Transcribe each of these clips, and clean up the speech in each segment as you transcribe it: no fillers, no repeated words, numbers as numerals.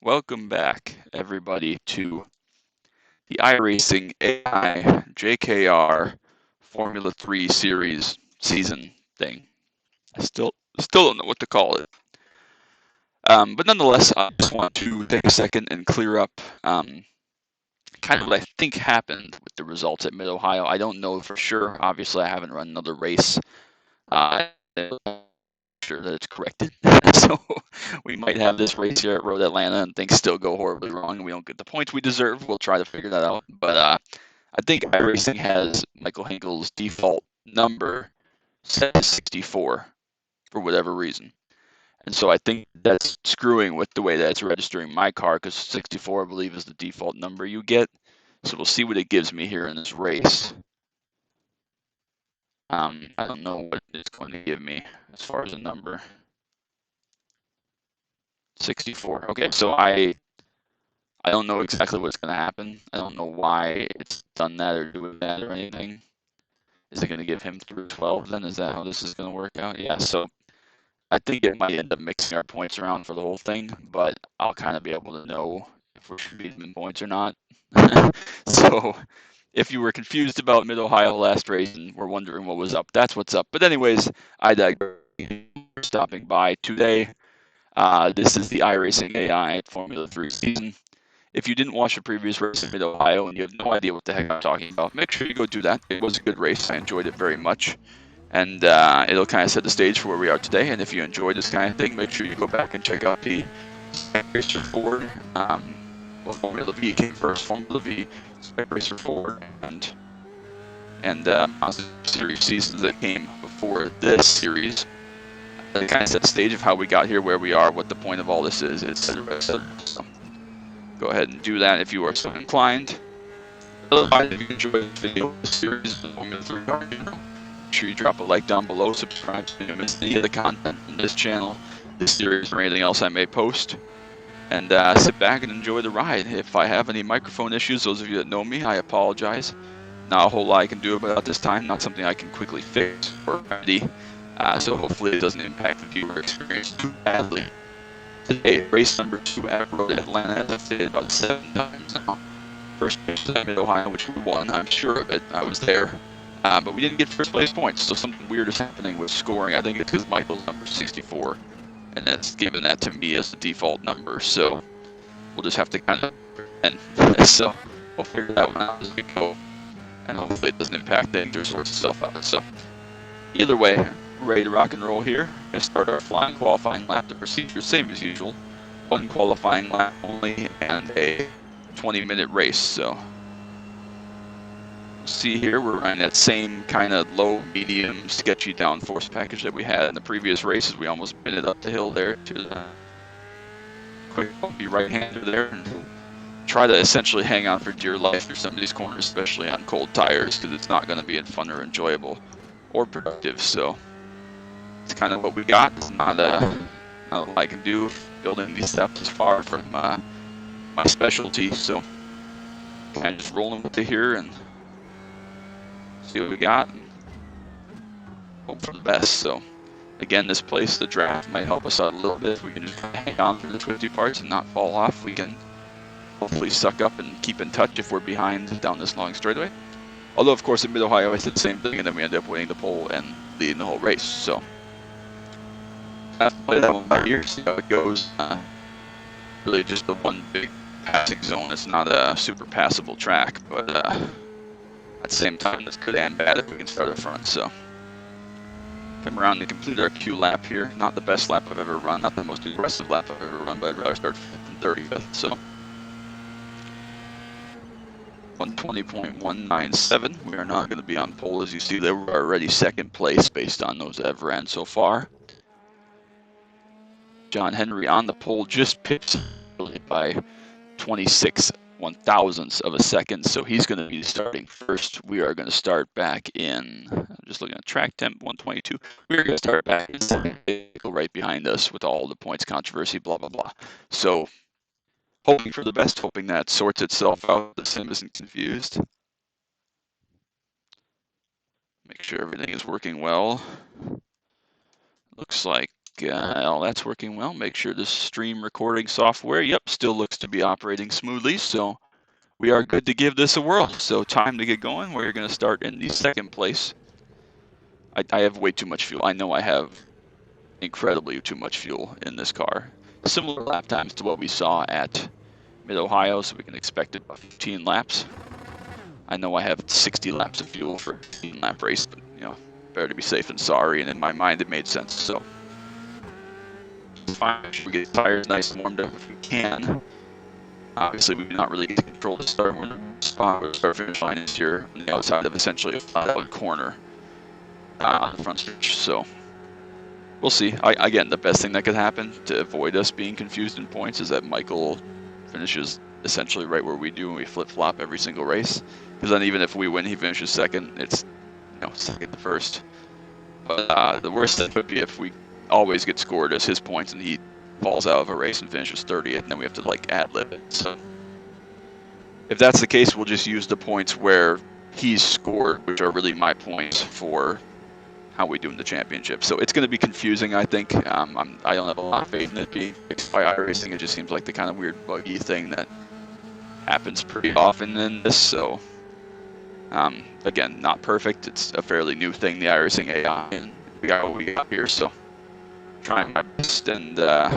Welcome back, everybody, to the iRacing AI JKR Formula 3 Series season thing. I still don't know what to call it. But nonetheless, I just want to take a second and clear up kind of what I think happened with the results at Mid-Ohio. I don't know for sure. Obviously, I haven't run another race. Sure that it's corrected. So we might have this race here at Road Atlanta and things still go horribly wrong and we don't get the points we deserve. We'll try to figure that out. But I think iRacing has Michael Hinkle's default number set to 64 for whatever reason. And so I think that's screwing with the way that it's registering my car because 64, I believe, is the default number you get. So we'll see what it gives me here in this race. I don't know what it's going to give me as far as a number. 64. Okay, so I don't know exactly what's going to happen. I don't know why it's done that or doing that or anything. Is it going to give him through 12 then? Is that how this is going to work out? Yeah, so I think it might end up mixing our points around for the whole thing, but I'll kind of be able to know if we should beat them in points or not. So if you were confused about Mid-Ohio last race and were wondering what was up, that's what's up. But anyways, I digress. Stopping by today. This is the iRacing AI Formula 3 season. If you didn't watch the previous race in Mid-Ohio and you have no idea what the heck I'm talking about, make sure you go do that. It was a good race. I enjoyed it very much. And it'll kind of set the stage for where we are today. And if you enjoy this kind of thing, make sure you go back and check out the Spec Racer Ford. Well, Formula V came first. Formula V, Spec Racer Ford, and Mazda Series seasons that came before this series. It kind of set the stage of how we got here, where we are, what the point of all this is, etc., etc. So go ahead and do that if you are so inclined. Otherwise, if you enjoyed this video, this series, the Formula 3 car channel, make sure you drop a like down below, subscribe so you don't miss any of the content from this channel, this series, or anything else I may post. And sit back and enjoy the ride. If I have any microphone issues, those of you that know me, I apologize. Not a whole lot I can do about it this time, not something I can quickly fix or remedy. So hopefully it doesn't impact the viewer experience too badly. Today, race number 2 at Road Atlanta, as I've stated about 7 times now. First race at Mid-Ohio, which we won, I'm sure of it, I was there. But we didn't get first place points, so something weird is happening with scoring. I think it's because Michael's number 64, and that's given that to me as the default number, so we'll just have to kind of pretend. So we'll figure that one out as we go, and hopefully it doesn't impact things or sort itself out. So either way, we're ready to rock and roll here. We're going to start our flying qualifying lap. The procedure same as usual. One qualifying lap only and a 20-minute race. So see here, we're running that same kind of low, medium, sketchy downforce package that we had in the previous races. We almost made it up the hill there to the quick bumpy right-hander there and try to essentially hang on for dear life through some of these corners, especially on cold tires, because it's not going to be fun or enjoyable or productive. So it's kind of what we got. It's not what I can do. Building these steps is far from my specialty, so kind of just rolling with it here and see what we got and hope for the best. So again, this place, the draft, might help us out a little bit. If we can just kind of hang on through the twisty parts and not fall off, we can hopefully suck up and keep in touch if we're behind down this long straightaway. Although, of course, in Mid-Ohio, I did the same thing, and then we ended up winning the pole and leading the whole race. So I have to play that one by ear, see how it goes. Really just the one big passing zone. It's not a super passable track, but at the same time, that's good and bad if we can start up front. So come around and complete our Q lap here. Not the best lap I've ever run, not the most aggressive lap I've ever run, but I'd rather start 5th and 35th. So 120.197. We are not going to be on pole, as you see there. We're already second place based on those that have ran so far. John Henry on the pole, just pipped by 26 1,000ths of a second, so he's going to be starting first. We are going to start back in, I'm just looking at track temp, 122. We're going to start back in second, right behind us with all the points controversy, blah, blah, blah. So hoping for the best, hoping that sorts itself out, the sim isn't confused. Make sure everything is working well. Looks like all that's working well. Make sure the stream recording software, yep, still looks to be operating smoothly. So we are good to give this a whirl. So time to get going. We're going to start in the second place. I have way too much fuel. I know I have incredibly too much fuel in this car. Similar lap times to what we saw at Mid-Ohio, so we can expect about 15 laps. I know I have 60 laps of fuel for a 15-lap race, but, you know, better to be safe than sorry, and in my mind it made sense. So fine, we get tires nice and warmed up if we can. Obviously, we do not really get to control the start. We're in the spot where the start finish line is here on the outside of essentially a flat-out corner on the front stretch. So we'll see. Again, the best thing that could happen to avoid us being confused in points is that Michael finishes essentially right where we do, and we flip-flop every single race. Because then even if we win, he finishes second. It's, you know, second to first. But the worst thing would be if we always get scored as his points and he falls out of a race and finishes 30th, and then we have to like ad-lib it. So if that's the case, we'll just use the points where he's scored, which are really my points for how we do in the championship. So it's going to be confusing, I think. I don't have a lot of faith in it being fixed by iRacing. It just seems like the kind of weird buggy thing that happens pretty often in this. So again, not perfect. It's a fairly new thing, the iRacing AI, and we got what we got here. So trying my best, and yeah,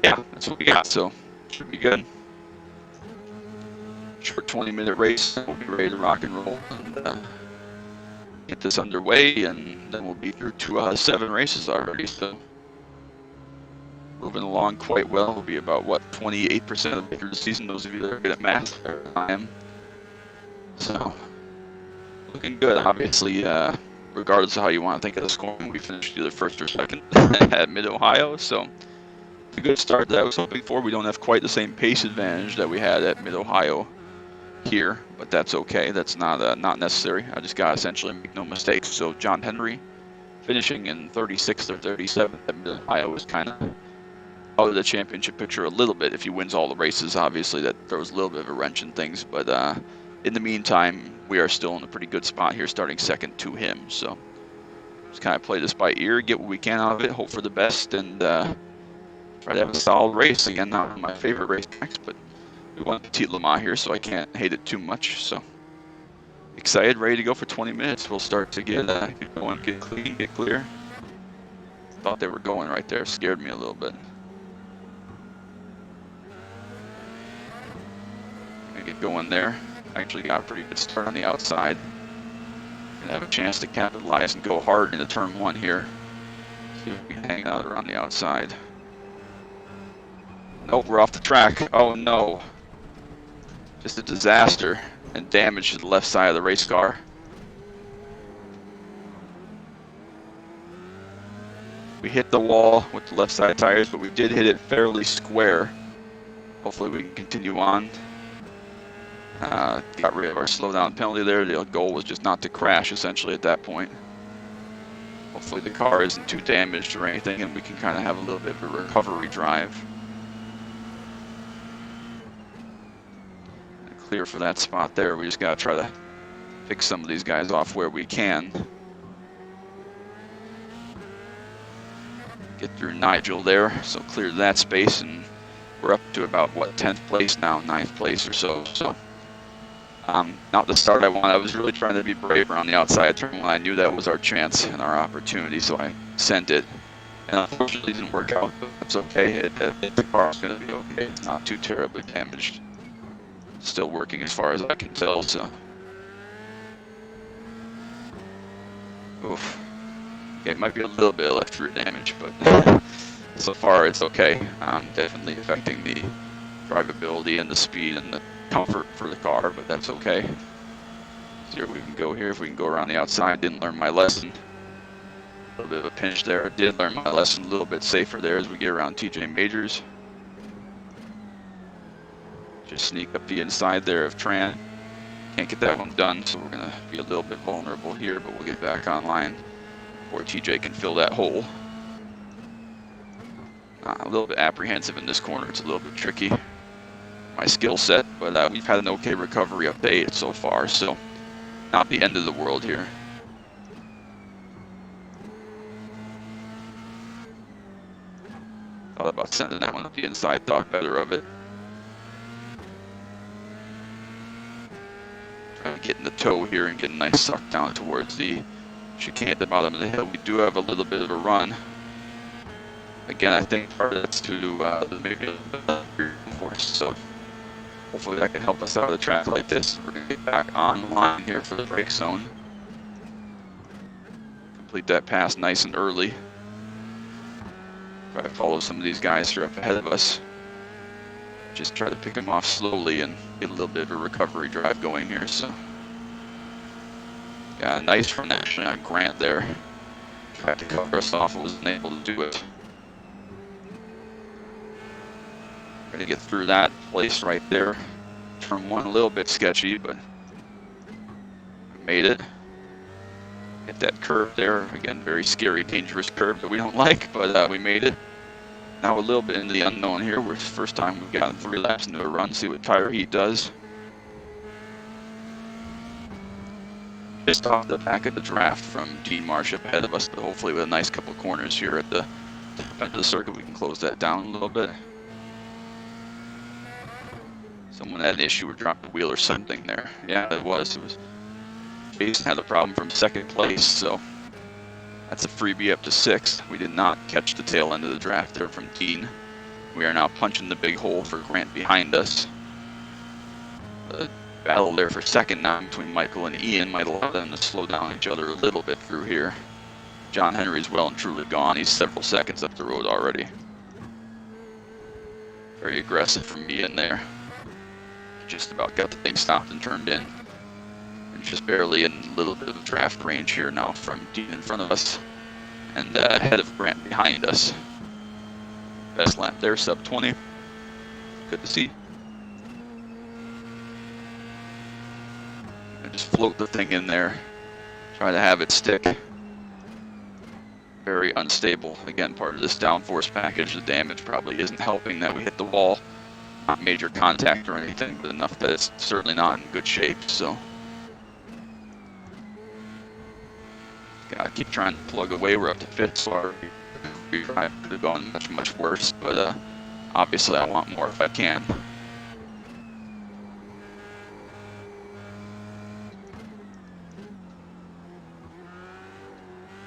that's what we got. So should be good. Short 20-minute race, and we'll be ready to rock and roll and get this underway, and then we'll be through to 7 races already. So moving along quite well. We'll be about, what, 28% of the way through the season. Those of you that are good at math, I am. So looking good. Obviously, regardless of how you want to think of the scoring, we finished either first or second at Mid-Ohio. So a good start that I was hoping for. We don't have quite the same pace advantage that we had at Mid-Ohio here, but that's okay. That's not necessary. I just got to essentially make no mistakes. So John Henry finishing in 36th or 37th at Mid-Ohio is kind of out of the championship picture a little bit. If he wins all the races, obviously that throws a little bit of a wrench in things, but in the meantime, we are still in a pretty good spot here, starting second to him. So just kind of play this by ear, get what we can out of it, hope for the best, and try to have a solid race. Again, not one of my favorite racetracks, but we won Petit Le Mans here, so I can't hate it too much. So excited, ready to go for 20 minutes. We'll start to get going, get clean, get clear. Thought they were going right there, scared me a little bit. Gonna get going there. Actually got a pretty good start on the outside. Gonna have a chance to capitalize and go hard into turn 1 here. See if we can hang out around the outside. Nope, we're off the track. Oh no. Just a disaster and damage to the left side of the race car. We hit the wall with the left side tires, but we did hit it fairly square. Hopefully we can continue on. Got rid of our slowdown penalty there. The goal was just not to crash, essentially, at that point. Hopefully the car isn't too damaged or anything, and we can kind of have a little bit of a recovery drive. And clear for that spot there. We just got to try to pick some of these guys off where we can. Get through Nigel there, so clear that space, and we're up to about, what, 10th place now, 9th place or so. So not the start I wanted. I was really trying to be brave around the outside turn when I knew that was our chance and our opportunity, so I sent it. And unfortunately it didn't work out, but that's okay. The car's going to be okay. It's not too terribly damaged. Still working as far as I can tell, so. Oof. Okay, it might be a little bit of left rear damage, but so far it's okay. Definitely affecting the drivability and the speed and the comfort for the car, but that's okay. See where we can go here. If we can go around the outside. Didn't learn my lesson. A little bit of a pinch there. I did learn my lesson a little bit safer there as we get around TJ Majors. Just sneak up the inside there of Tran. Can't get that one done, so we're going to be a little bit vulnerable here, but we'll get back online before TJ can fill that hole. A little bit apprehensive in this corner. It's a little bit tricky. My skill set, but we've had an okay recovery up to 8 so far, so not the end of the world here. thought about sending that one up the inside, thought better of it. Trying to get in the toe here and get a nice suck down towards the chicane at the bottom of the hill. We do have a little bit of a run. Again, I think part of that's due to maybe a little bit of force, so hopefully that can help us out of the track like this. We're going to get back on line here for the brake zone. Complete that pass nice and early. Try to follow some of these guys who are up ahead of us. Just try to pick them off slowly and get a little bit of a recovery drive going here. So, yeah, nice run actually on Grant there. Tried to cover us off and wasn't able to do it. Trying to get through that place right there. Turn one a little bit sketchy, but we made it. Hit that curve there. Again, very scary, dangerous curve that we don't like, but we made it. Now a little bit into the unknown here. We're the first time we've gotten 3 laps into a run. See what tire heat does. Just off the back of the draft from Dean Marsh up ahead of us, but hopefully with a nice couple corners here at the top end of the circuit, we can close that down a little bit. Someone had an issue or dropped a wheel or something there. Yeah, it was. Jason had a problem from second place, so that's a freebie up to 6th. We did not catch the tail end of the draft there from Dean. We are now punching the big hole for Grant behind us. The battle there for second now between Michael and Ian might allow them to slow down each other a little bit through here. John Henry's well and truly gone. He's several seconds up the road already. Very aggressive from Ian there. Just about got the thing stopped and turned in. And just barely in a little bit of draft range here now from Dean in front of us. And ahead of Grant behind us. Best lap there, sub 20. Good to see. And just float the thing in there. Try to have it stick. Very unstable. Again, part of this downforce package. The damage probably isn't helping that we hit the wall. Not major contact or anything, but enough that it's certainly not in good shape, so. Gotta keep trying to plug away. We're up to 5th, so we could have gone much, much worse, but obviously I want more if I can.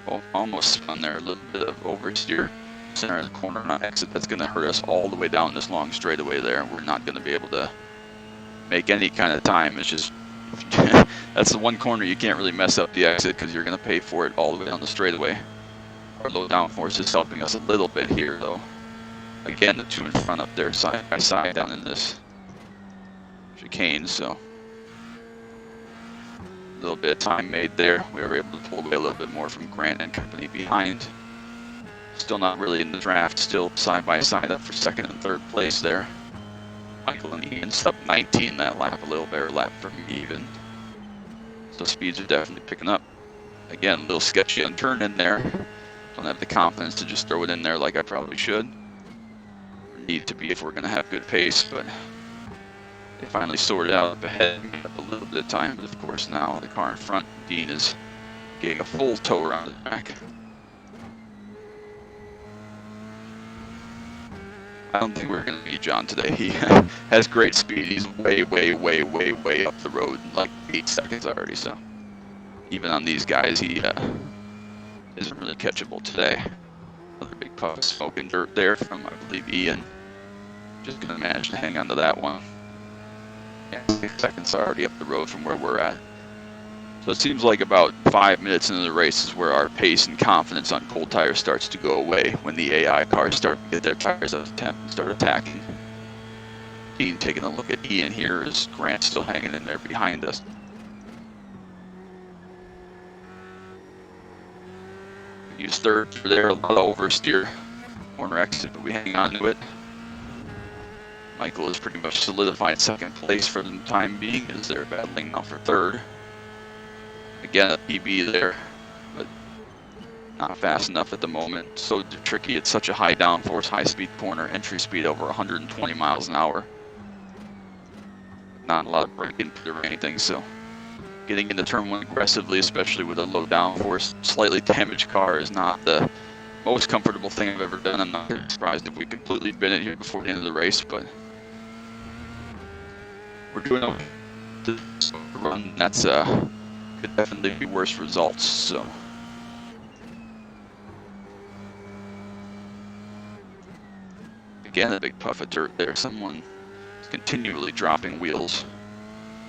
Well, almost spun there, a little bit of oversteer. Center of the corner on exit. That's going to hurt us all the way down this long straightaway there. We're not going to be able to make any kind of time. It's just that's the one corner you can't really mess up the exit because you're going to pay for it all the way down the straightaway. Our low downforce is helping us a little bit here though. Again, the 2 in front up there side by side down in this chicane, so a little bit of time made there. We were able to pull away a little bit more from Grant and company behind. Still not really in the draft, still side by side up for 2nd and 3rd place there. Michael and Ian sub 19 that lap, a little better lap for me even. So speeds are definitely picking up. Again, a little sketchy on turn in there. Don't have the confidence to just throw it in there like I probably should. Need to be if we're going to have good pace, but they finally sorted out up ahead and got up a little bit of time. But of course now the car in front, Dean, is getting a full tow around the track. I don't think we're going to beat John today. He has great speed. He's way, way, way, way, way up the road in like 8 seconds already. So even on these guys, he isn't really catchable today. Another big puff of smoke and dirt there from, I believe, Ian. Just going to manage to hang on to that one. Yeah, 6 seconds already up the road from where we're at. So it seems like about 5 minutes into the race is where our pace and confidence on cold tires starts to go away when the AI cars start to get their tires out of temp and start attacking. Dean taking a look at Ian here as Grant's still hanging in there behind us. Use 3rd for there, a lot of oversteer. Corner exit, but we hang on to it. Michael is pretty much solidified 2nd place for the time being as they're battling now for 3rd. Again, a PB there, but not fast enough at the moment. So tricky. It's such a high downforce, high-speed corner. Entry speed over 120 miles an hour. Not a lot of brake input or anything, so getting into turn 1 aggressively, especially with a low downforce, slightly damaged car, is not the most comfortable thing I've ever done. I'm not surprised if we completely bin it here before the end of the race, but we're doing okay. This run, that's could definitely be worse results. So again, a big puff of dirt there. Someone is continually dropping wheels.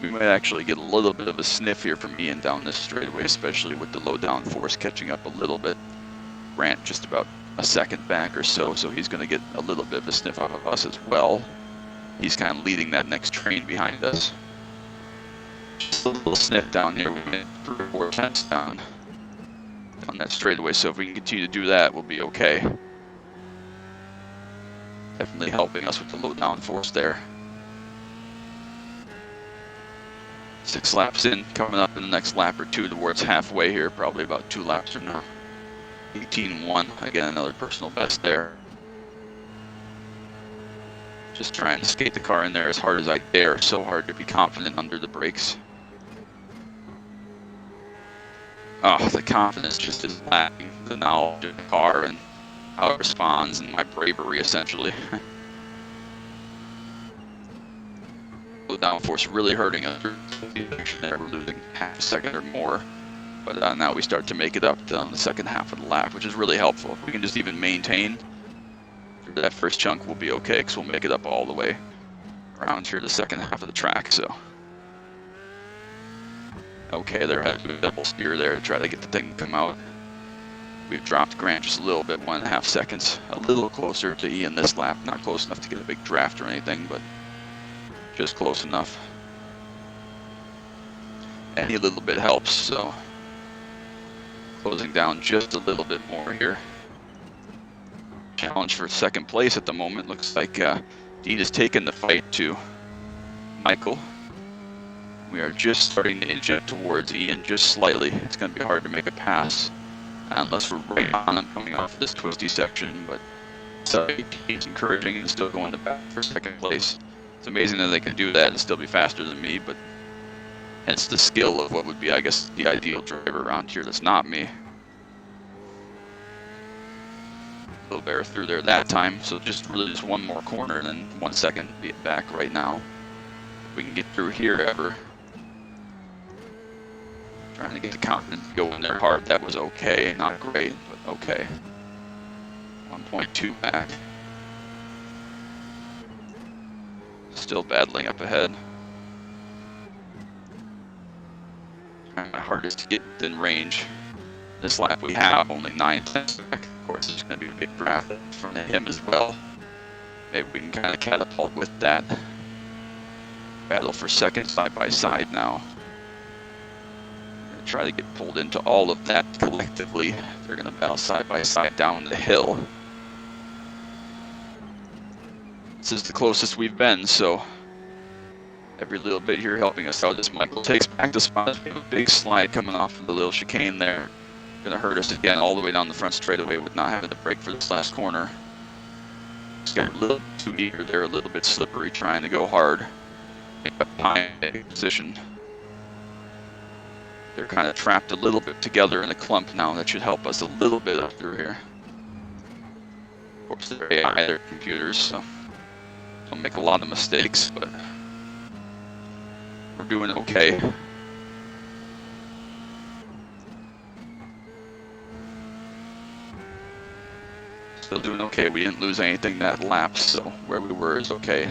We might actually get a little bit of a sniff here from Ian down this straightaway, especially with the low downforce catching up a little bit. Grant just about a second back or so, so he's going to get a little bit of a sniff off of us as well. He's kind of leading that next train behind us. Just a little sniff down here. We went 3 or 4 tenths down that straightaway, so if we can continue to do that, we'll be okay. Definitely helping us with the low downforce there. 6 laps in, coming up in the next lap or 2 towards halfway here, probably about 2 laps from now. 18.1, again, another personal best there. Just trying to skate the car in there as hard as I dare. So hard to be confident under the brakes. Oh, the confidence just is lacking. The knowledge of the car and how it responds and my bravery, essentially. The downforce really hurting us. We're losing half a second or more. But now we start to make it up on the second half of the lap, which is really helpful. If we can just even maintain through that first chunk, we'll be okay, because we'll make it up all the way around here the second half of the track. So, okay, there has to be a double steer there to try to get the thing to come out. We've dropped Grant just a little bit, 1.5 seconds, a little closer to Ian this lap. Not close enough to get a big draft or anything, but just close enough. Any little bit helps, so closing down just a little bit more here. Challenge for second place at the moment. Looks like Dean has taken the fight to Michael. We are just starting to inch up towards Ian just slightly. It's going to be hard to make a pass unless we're right on him coming off this twisty section, but so it's encouraging and still going to bat for second place. It's amazing that they can do that and still be faster than me, but hence the skill of what would be, I guess, the ideal driver around here that's not me. A little bear through there that time, so just one more corner and then 1 second to be back right now. If we can get through here ever. Trying to get the confidence to go in there hard. That was okay, not great, but okay. 1.2 back. Still battling up ahead. Trying my hardest to get within range. This lap we have only 9 tenths back. Of course, there's going to be a big draft in front of him as well. Maybe we can kind of catapult with that. Battle for second side by side now. Try to get pulled into all of that collectively. They're going to battle side by side down the hill. This is the closest we've been, so every little bit here helping us out. This Michael takes back the spot. We have a big slide coming off of the little chicane there. Going to hurt us again all the way down the front straightaway with not having to brake for this last corner. Just got a little too eager there, a little bit slippery, trying to go hard. Make up time, position. They're kind of trapped a little bit together in a clump now. That should help us a little bit up through here. Of course, they're AI, they're computers, so don't make a lot of mistakes, but we're doing okay. Still doing okay. We didn't lose anything that lap, so where we were is okay.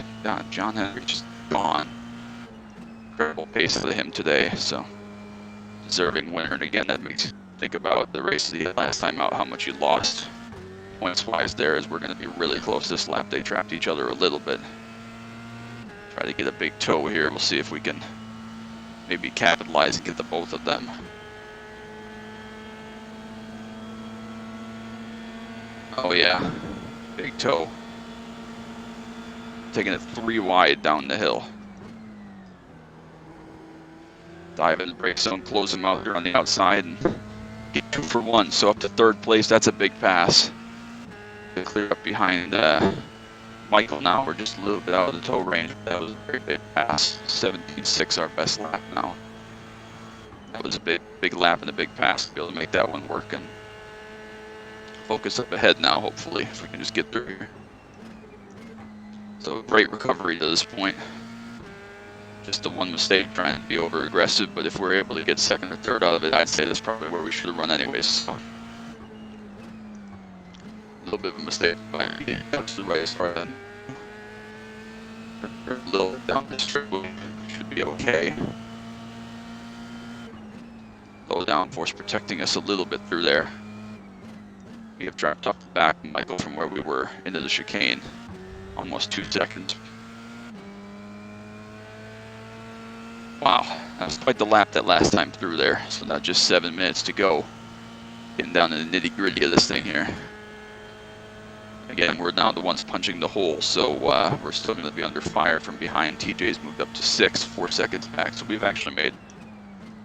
John Henry just gone. Incredible pace out of him today, so deserving winner. And again, that makes you think about the race the last time out, how much you lost points-wise there, as we're going to be really close this lap. They trapped each other a little bit. Try to get a big toe here. We'll see if we can maybe capitalize and get the both of them. Oh yeah, big toe. Taking it 3 wide down the hill. Dive in the brake zone, close him out there on the outside, and get 2 for 1. So up to 3rd place, that's a big pass. To clear up behind Michael now. We're just a little bit out of the tow range. That was a very big pass. 17.6, our best lap now. That was a big lap and a big pass to be able to make that one work. And Focus up ahead now, hopefully, if we can just get through here. So great recovery to this point. Just the one mistake trying to be over aggressive, but if we're able to get second or third out of it, I'd say that's probably where we should have run anyways. So a little bit of a mistake by getting up to the right start. A little down the strip should be okay. Low downforce protecting us a little bit through there. We have dropped off the back and might go from where we were into the chicane. Almost 2 seconds. Wow, that was quite the lap that last time through there. So now just 7 minutes to go. Getting down to the nitty gritty of this thing here. Again, we're now the ones punching the hole, so we're still going to be under fire from behind. TJ's moved up to 6, 4 seconds back. So we've actually made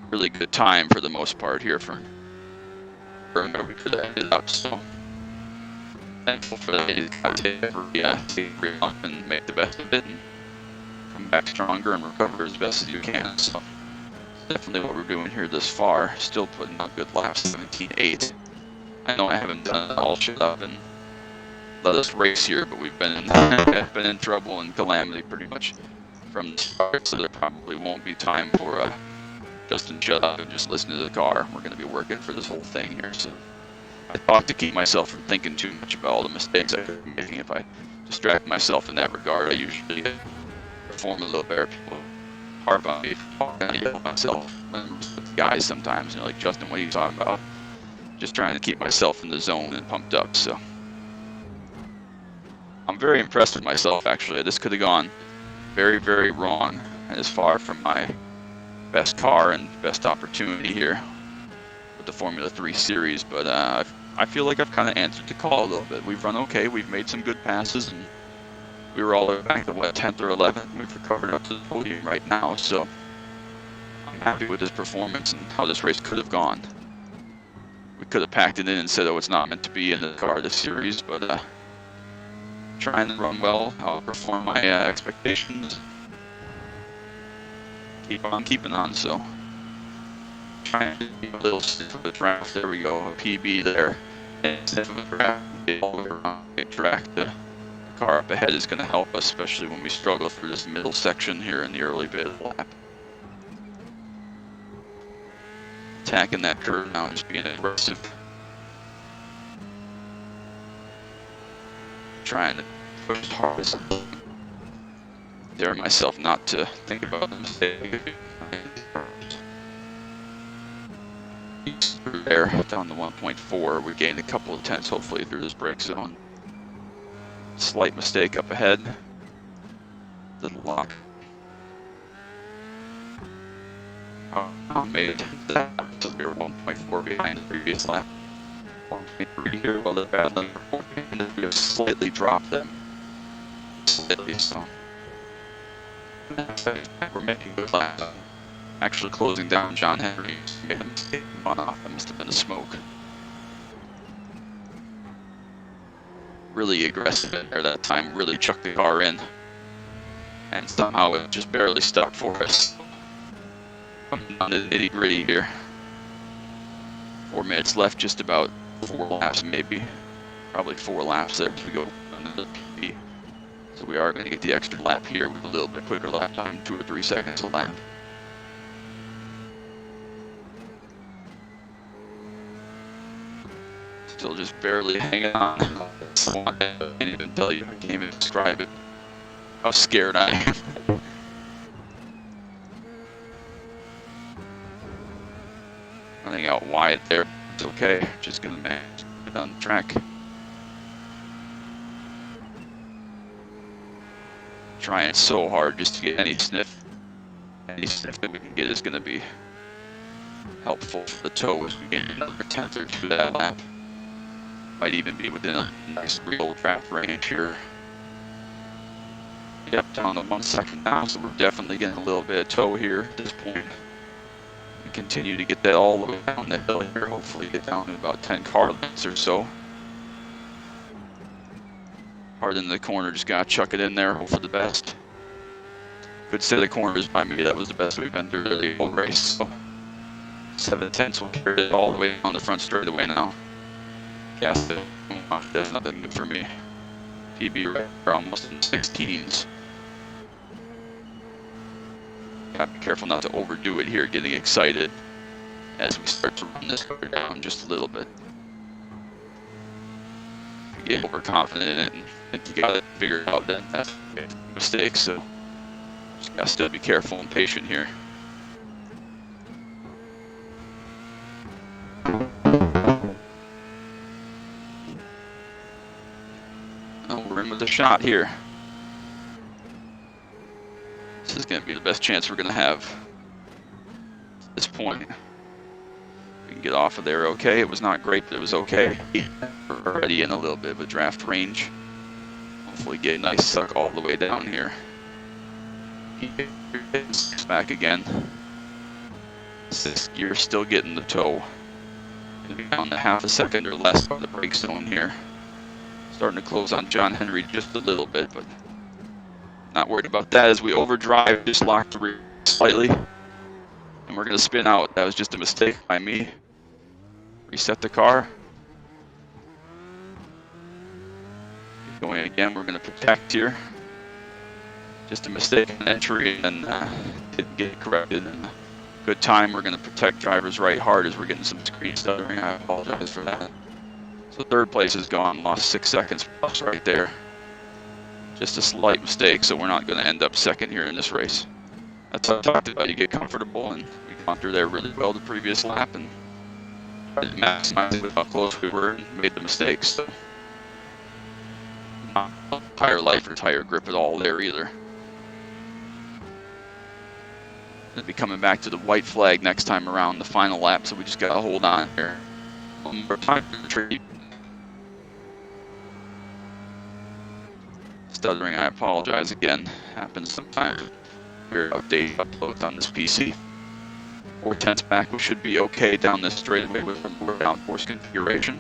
really good time for the most part here for where we could have ended up. So thankful for that. You got to take every lump and make the best of it and come back stronger and recover as best as you can. So definitely what we're doing here this far. Still putting up good laps, 17.8. I know I haven't done it all shut up and let us race here, but we've been in trouble and calamity pretty much from the start. So there probably won't be time for Justin shut up and just listen to the car. We're going to be working for this whole thing here. So I thought to keep myself from thinking too much about all the mistakes I could be making. If I distract myself in that regard, I usually perform a little better. People harp on me, I yell at myself with guys sometimes, you know, like, Justin, what are you talking about? Just trying to keep myself in the zone and pumped up. So I'm very impressed with myself, actually. This could have gone very, very wrong as far from my best car and best opportunity here with the Formula 3 series, but I feel like I've kind of answered the call a little bit. We've run okay, we've made some good passes, and we were all the way back to, what, 10th or 11th? We've recovered up to the podium right now, so I'm happy with this performance and how this race could have gone. We could have packed it in and said, oh, it's not meant to be in the car this series, but trying to run well, outperform my expectations. Keep on keeping on, so trying to keep a little sniff of the draft. There we go, a PB there. And sniff of the draft, all the way around the track. The car up ahead is going to help us, especially when we struggle through this middle section here in the early bit of the lap. Attacking that curve now, just being aggressive. Trying to push as hard as I can. Dare myself not to think about the mistake. There, down to 1.4. We gained a couple of tenths, hopefully, through this brake zone. Slight mistake up ahead. Little lock. Oh, made that. So we were 1.4 behind the previous lap. 1.3 here, while the bad number 4, and we have slightly dropped them. Slightly, so. We're making good lap. Actually closing down John Henry. Made a mistake. Gone off. That must have been a smoke. Really aggressive in there that time. Really chucked the car in. And somehow it just barely stuck for us. Coming down to the nitty gritty here. 4 minutes left, just about 4 laps maybe. Probably 4 laps there as we go under the PB. So we are going to get the extra lap here with a little bit quicker lap time, 2 or 3 seconds a lap. Still just barely hanging on. I can't even tell you, I can't even describe it, how scared I am. Running out wide there, it's okay, just going to manage to get on the track. Trying so hard just to get any sniff. Any sniff that we can get is going to be helpful for the toe as we get another 10th or 2 that lap. Might even be within a nice real draft range here. Yep, down to 1 second now, so we're definitely getting a little bit of toe here at this point. And continue to get that all the way down the hill here, hopefully get down to about 10 car lengths or so. Hard in the corner, just gotta chuck it in there, hope for the best. Good set of corners by me, that was the best we've been through the whole race. So 7/10 will carry it all the way on the front straightaway now. Gas, that's nothing good for me. PB right there, almost in the 16s. Gotta be careful not to overdo it here, getting excited as we start to run this car down just a little bit. If you get overconfident in it and think you got it figured out, then that's a mistake. So just gotta still be careful and patient here. Oh, we're in with a shot here. This is going to be the best chance we're going to have at this point. We can get off of there okay. It was not great, but it was okay. We're already in a little bit of a draft range. Hopefully get a nice suck all the way down here. Back again. Sixth gear still getting the toe. Going to be down to half a second or less by the brake zone here. Starting to close on John Henry just a little bit, but not worried about that as we overdrive, just locked the rear slightly. And we're going to spin out. That was just a mistake by me. Reset the car. Going again, we're going to protect here. Just a mistake in entry and didn't get corrected. And good time, we're going to protect driver's right hard as we're getting some screen stuttering. I apologize for that. So third place is gone, lost 6 seconds plus right there. Just a slight mistake, so we're not going to end up second here in this race. That's what I talked about. You get comfortable, and we gone through there really well the previous lap and tried to maximize with how close we were and made the mistakes. So not tire life or tire grip at all there either. Going to be coming back to the white flag next time around, the final lap, so we just got to hold on here. One more time for the tree. Stuttering, I apologize again. Happens sometimes. Weird update uploads on this PC. 4/10 back, we should be okay down this straightaway with a more downforce configuration.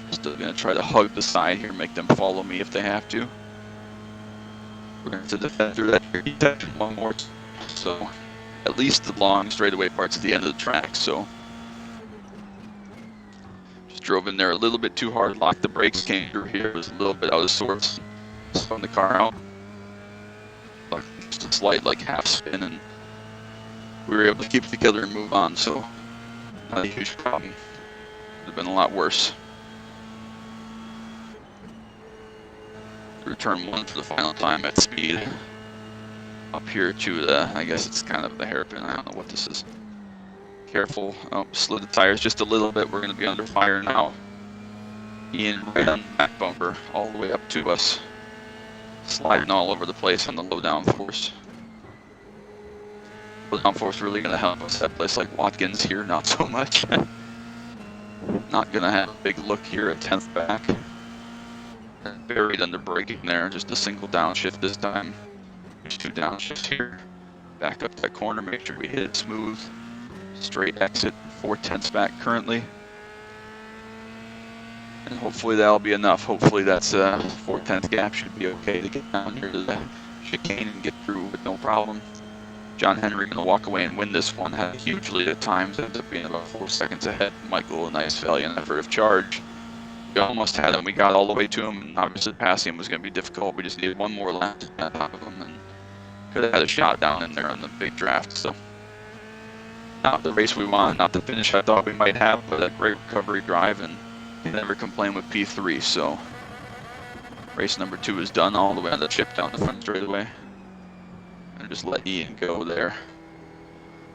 Still gonna try to hug the side here, make them follow me if they have to. We're going to defend through that detection one more time. So at least the long straightaway part's at the end of the track. So drove in there a little bit too hard, locked the brakes, came through here, it was a little bit out of sorts, spun the car out, just a slight like half spin, and we were able to keep it together and move on, so not a huge problem. Would have been a lot worse. Through turn one for the final time at speed. Up here to the, I guess it's kind of the hairpin, I don't know what this is. Careful. Oh, slid the tires just a little bit. We're going to be under fire now. Ian right on the back bumper, all the way up to us. Sliding all over the place on the low downforce. Low downforce really going to help us. That place like Watkins here, not so much. Not going to have a big look here at 10th back. Buried under braking there. Just a single downshift this time. There's 2 downshifts here. Back up that corner, make sure we hit it smooth. Straight exit, 4/10 back currently. And hopefully that'll be enough. Hopefully that's a 4/10 gap should be okay to get down here to the chicane and get through with no problem. John Henry going to walk away and win this one. Had a huge lead at times, ends up being about 4 seconds ahead. Michael, a nice valiant effort of charge. We almost had him. We got all the way to him, and obviously passing him was going to be difficult. We just needed one more lap to get on top of him, and could have had a shot down in there on the big draft. So not the race we want, not the finish I thought we might have, but a great recovery drive, and can never complain with P3. So race number 2 is done, all the way on the chip down the front straightaway. And just let Ian go there.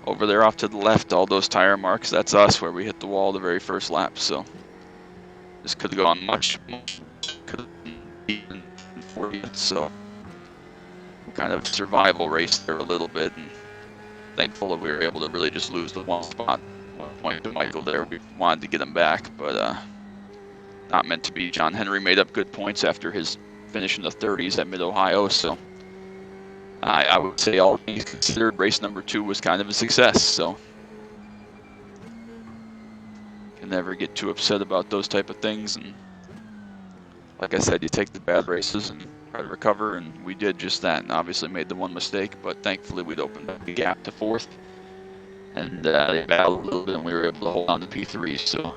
Over there off to the left, all those tire marks, that's us where we hit the wall the very first lap. So this could have gone much, could have been even 40th. So kind of survival race there a little bit. And thankful that we were able to really just lose the one spot. 1 point to Michael there. We wanted to get him back, but not meant to be. John Henry made up good points after his finish in the 30s at Mid-Ohio, so I would say all things considered, race number 2 was kind of a success, so can never get too upset about those type of things. And like I said, you take the bad races and try to recover, and we did just that, and obviously made the one mistake, but thankfully we'd opened up the gap to 4th, and they battled a little bit, and we were able to hold on to P3, so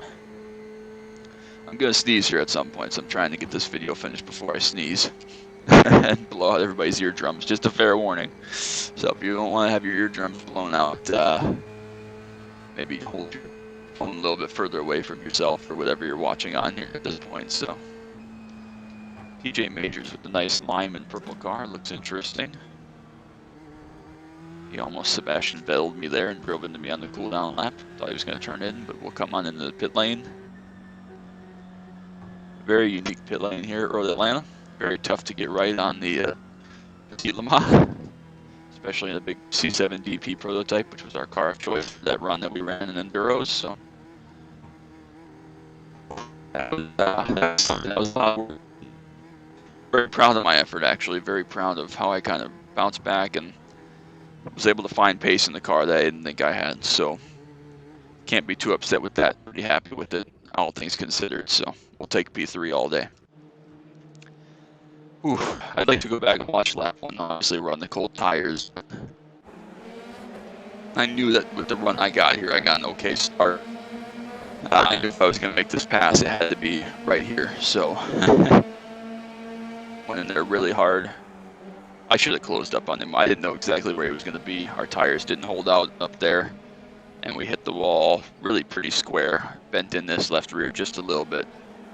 I'm gonna sneeze here at some point, so I'm trying to get this video finished before I sneeze and blow out everybody's eardrums. Just a fair warning. So if you don't want to have your eardrums blown out, maybe hold your phone a little bit further away from yourself or whatever you're watching on here at this point. So TJ Majors with the nice lime and purple car looks interesting. He almost Sebastian Vettel'd me there and drove into me on the cool down lap. Thought he was going to turn in, but we'll come on into the pit lane. Very unique pit lane here at Road Atlanta. Very tough to get right on the Petit Le Mans, especially in the big C7 DP prototype, which was our car of choice for that run that we ran in Enduros. So that was a lot of work. Very proud of my effort, actually. Very proud of how I kind of bounced back and was able to find pace in the car that I didn't think I had. So can't be too upset with that. Pretty happy with it, all things considered. So we'll take P3 all day. Ooh, I'd like to go back and watch lap 1. Obviously, we're on the cold tires. I knew that with the run I got here, I got an okay start. I knew if I was going to make this pass, it had to be right here. So went in there really hard. I should have closed up on him. I didn't know exactly where he was going to be. Our tires didn't hold out up there, and we hit the wall really pretty square. Bent in this left rear just a little bit.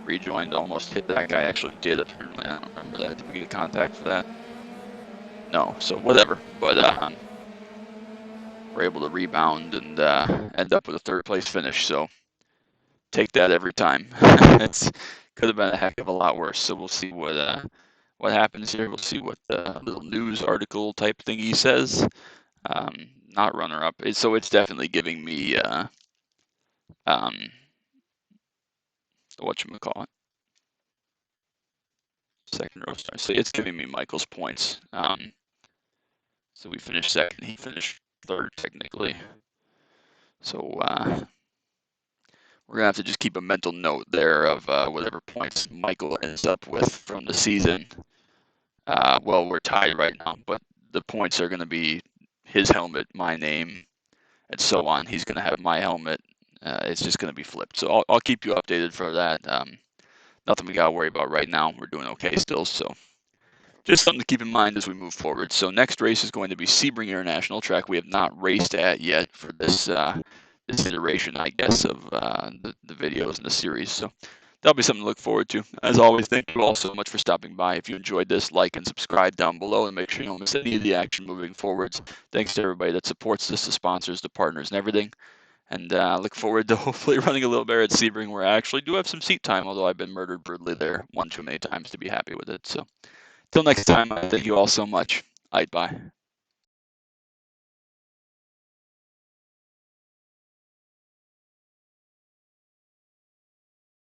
Rejoined, almost hit that guy. Actually did, apparently. I don't remember that. Did we get contact for that? No, so whatever. But we're able to rebound and end up with a 3rd place finish. So take that every time. It could have been a heck of a lot worse. So we'll see what happens here. We'll see what the little news article type thing he says. Not runner-up. So it's definitely giving me whatchamacallit, second row star. So it's giving me Michael's points. So we finished 2nd. He finished 3rd technically. So we're gonna have to just keep a mental note there of whatever points Michael ends up with from the season. Well, we're tied right now, but the points are gonna be his helmet, my name, and so on. He's gonna have my helmet. It's just gonna be flipped. So I'll keep you updated for that. Nothing we gotta worry about right now. We're doing okay still. So just something to keep in mind as we move forward. So next race is going to be Sebring International, track we have not raced at yet for this this iteration, I guess, of the videos in the series. So that'll be something to look forward to. As always, thank you all so much for stopping by. If you enjoyed this, like and subscribe down below and make sure you don't miss any of the action moving forwards. Thanks to everybody that supports this, the sponsors, the partners, and everything. And look forward to hopefully running a little better at Sebring, where I actually do have some seat time, although I've been murdered brutally there one too many times to be happy with it. So till next time, thank you all so much. Bye.